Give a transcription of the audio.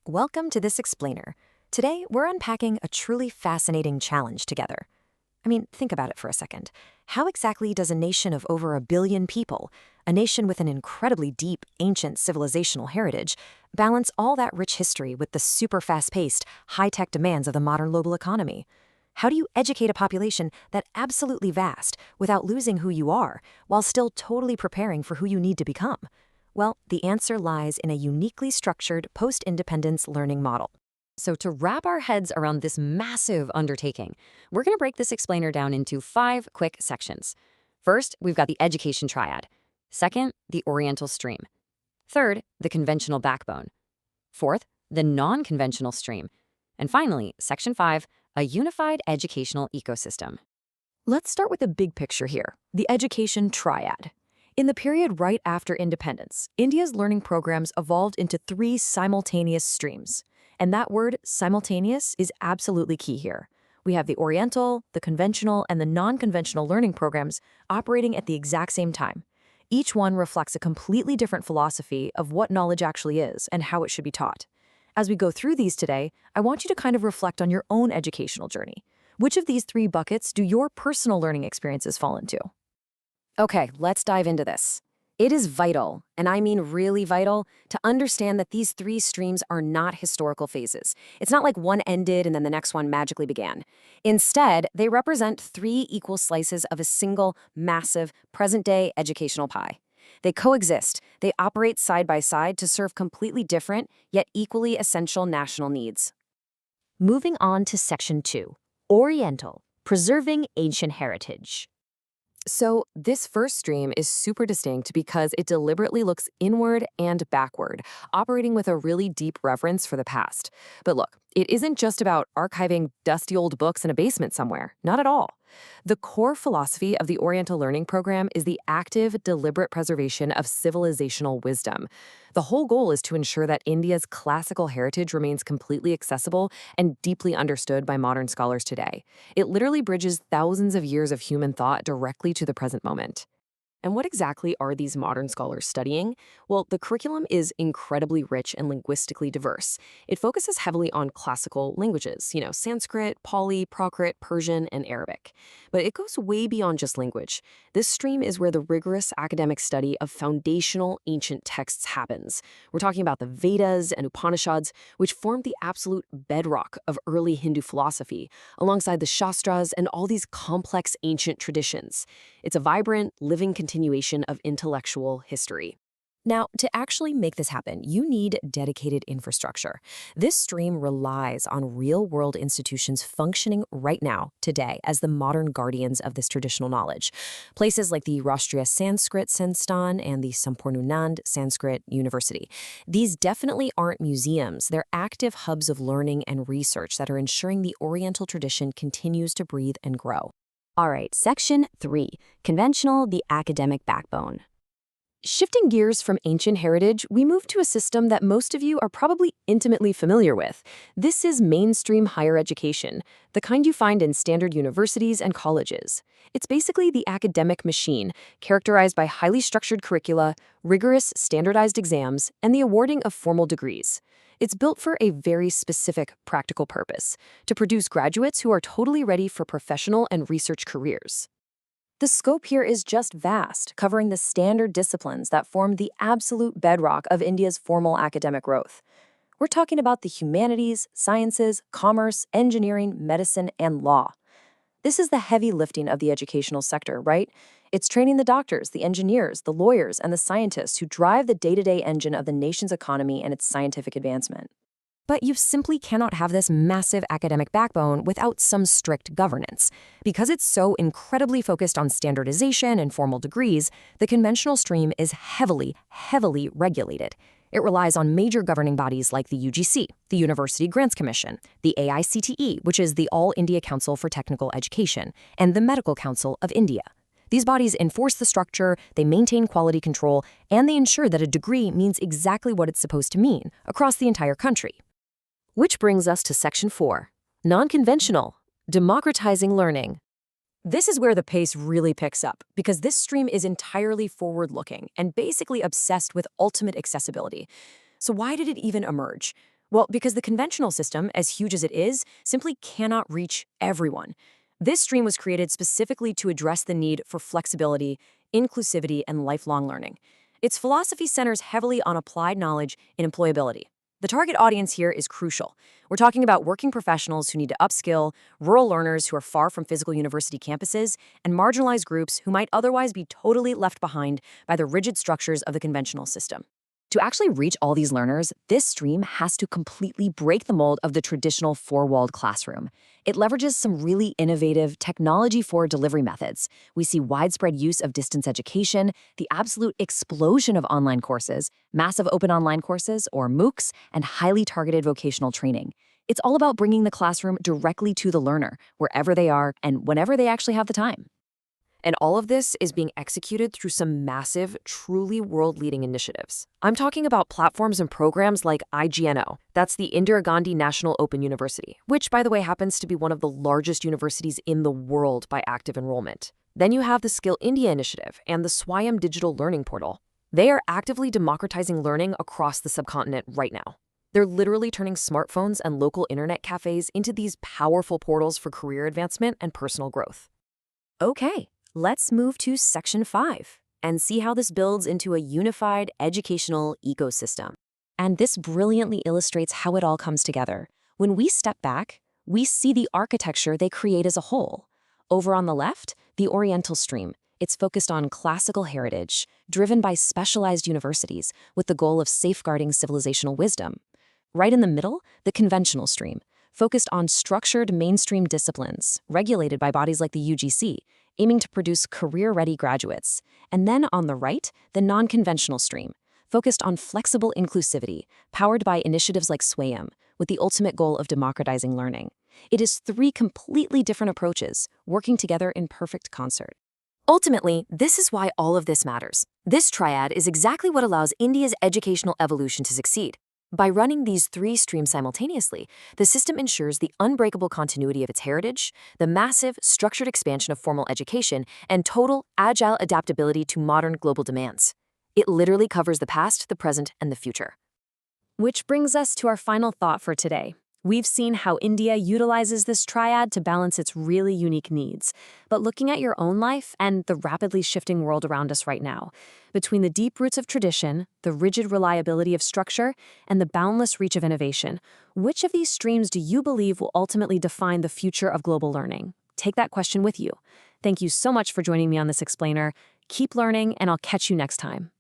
Welcome to this explainer. Today, we're unpacking a truly fascinating challenge together. Think about it for a second. How exactly does a nation of over 1 billion people, a nation with an incredibly deep, ancient civilizational heritage, balance all that rich history with the super fast-paced, high-tech demands of the modern global economy? How do you educate a population that absolutely vast without losing who you are, while still totally preparing for who you need to become? Well, the answer lies in a uniquely structured post-independence learning model. So to wrap our heads around this massive undertaking, we're going to break this explainer down into 5 quick sections. First, we've got the education triad. Second, the Oriental stream. Third, the conventional backbone. Fourth, the non-conventional stream. And finally, section 5, a unified educational ecosystem. Let's start with the big picture here, the education triad. In the period right after independence, India's learning programs evolved into 3 simultaneous streams. And that word, simultaneous, is absolutely key here. We have the Oriental, the conventional, and the non-conventional learning programs operating at the exact same time. Each one reflects a completely different philosophy of what knowledge actually is and how it should be taught. As we go through these today, I want you to kind of reflect on your own educational journey. Which of these 3 buckets do your personal learning experiences fall into? Okay, let's dive into this. It is vital, and I mean really vital, to understand that these 3 streams are not historical phases. It's not like one ended and then the next one magically began. Instead, they represent 3 equal slices of a single, massive, present-day educational pie. They coexist. They operate side by side to serve completely different, yet equally essential national needs. Moving on to Section 2, Oriental, Preserving Ancient Heritage. So this first stream is super distinct because it deliberately looks inward and backward, operating with a really deep reverence for the past. But look, it isn't just about archiving dusty old books in a basement somewhere. Not at all. The core philosophy of the Oriental Learning Program is the active, deliberate preservation of civilizational wisdom. The whole goal is to ensure that India's classical heritage remains completely accessible and deeply understood by modern scholars today. It literally bridges thousands of years of human thought directly to the present moment. And what exactly are these modern scholars studying? Well, the curriculum is incredibly rich and linguistically diverse. It focuses heavily on classical languages, Sanskrit, Pali, Prakrit, Persian, and Arabic. But it goes way beyond just language. This stream is where the rigorous academic study of foundational ancient texts happens. We're talking about the Vedas and Upanishads, which formed the absolute bedrock of early Hindu philosophy, alongside the Shastras and all these complex ancient traditions. It's a vibrant, living continuation of intellectual history. Now, to actually make this happen, you need dedicated infrastructure. This stream relies on real-world institutions functioning right now, today, as the modern guardians of this traditional knowledge. Places like the Rashtriya Sanskrit Sanstan and the Sampurnanand Sanskrit University. These definitely aren't museums. They're active hubs of learning and research that are ensuring the Oriental tradition continues to breathe and grow. All right, Section 3, Conventional, the Academic Backbone. Shifting gears from ancient heritage, we move to a system that most of you are probably intimately familiar with. This is mainstream higher education, the kind you find in standard universities and colleges. It's basically the academic machine, characterized by highly structured curricula, rigorous standardized exams, and the awarding of formal degrees. It's built for a very specific practical purpose, to produce graduates who are totally ready for professional and research careers. The scope here is just vast, covering the standard disciplines that form the absolute bedrock of India's formal academic growth. We're talking about the humanities, sciences, commerce, engineering, medicine, and law. This is the heavy lifting of the educational sector, right? It's training the doctors, the engineers, the lawyers, and the scientists who drive the day-to-day engine of the nation's economy and its scientific advancement. But you simply cannot have this massive academic backbone without some strict governance. Because it's so incredibly focused on standardization and formal degrees, the conventional stream is heavily, heavily regulated. It relies on major governing bodies like the UGC, the University Grants Commission, the AICTE, which is the All India Council for Technical Education, and the Medical Council of India. These bodies enforce the structure, they maintain quality control, and they ensure that a degree means exactly what it's supposed to mean across the entire country. Which brings us to Section 4, Non-Conventional, Democratizing Learning. This is where the pace really picks up, because this stream is entirely forward-looking and basically obsessed with ultimate accessibility. So why did it even emerge? Well, because the conventional system, as huge as it is, simply cannot reach everyone. This stream was created specifically to address the need for flexibility, inclusivity, and lifelong learning. Its philosophy centers heavily on applied knowledge and employability. The target audience here is crucial. We're talking about working professionals who need to upskill, rural learners who are far from physical university campuses, and marginalized groups who might otherwise be totally left behind by the rigid structures of the conventional system. To actually reach all these learners, this stream has to completely break the mold of the traditional four-walled classroom. It leverages some really innovative technology-forward delivery methods. We see widespread use of distance education, the absolute explosion of online courses, massive open online courses, or MOOCs, and highly targeted vocational training. It's all about bringing the classroom directly to the learner, wherever they are and whenever they actually have the time. And all of this is being executed through some massive, truly world-leading initiatives. I'm talking about platforms and programs like IGNO. That's the Indira Gandhi National Open University, which, by the way, happens to be one of the largest universities in the world by active enrollment. Then you have the Skill India Initiative and the Swayam Digital Learning Portal. They are actively democratizing learning across the subcontinent right now. They're literally turning smartphones and local internet cafes into these powerful portals for career advancement and personal growth. Okay. Let's move to Section 5 and see how this builds into a unified educational ecosystem. And this brilliantly illustrates how it all comes together. When we step back, we see the architecture they create as a whole. Over on the left, the Oriental stream. It's focused on classical heritage, driven by specialized universities with the goal of safeguarding civilizational wisdom. Right in the middle, the conventional stream, focused on structured mainstream disciplines, regulated by bodies like the UGC, aiming to produce career-ready graduates. And then on the right, the non-conventional stream, focused on flexible inclusivity, powered by initiatives like Swayam, with the ultimate goal of democratizing learning. It is three completely different approaches, working together in perfect concert. Ultimately, this is why all of this matters. This triad is exactly what allows India's educational evolution to succeed. By running these three streams simultaneously, the system ensures the unbreakable continuity of its heritage, the massive, structured expansion of formal education, and total, agile adaptability to modern global demands. It literally covers the past, the present, and the future. Which brings us to our final thought for today. We've seen how India utilizes this triad to balance its really unique needs. But looking at your own life and the rapidly shifting world around us right now, between the deep roots of tradition, the rigid reliability of structure, and the boundless reach of innovation, which of these streams do you believe will ultimately define the future of global learning? Take that question with you. Thank you so much for joining me on this explainer. Keep learning, and I'll catch you next time.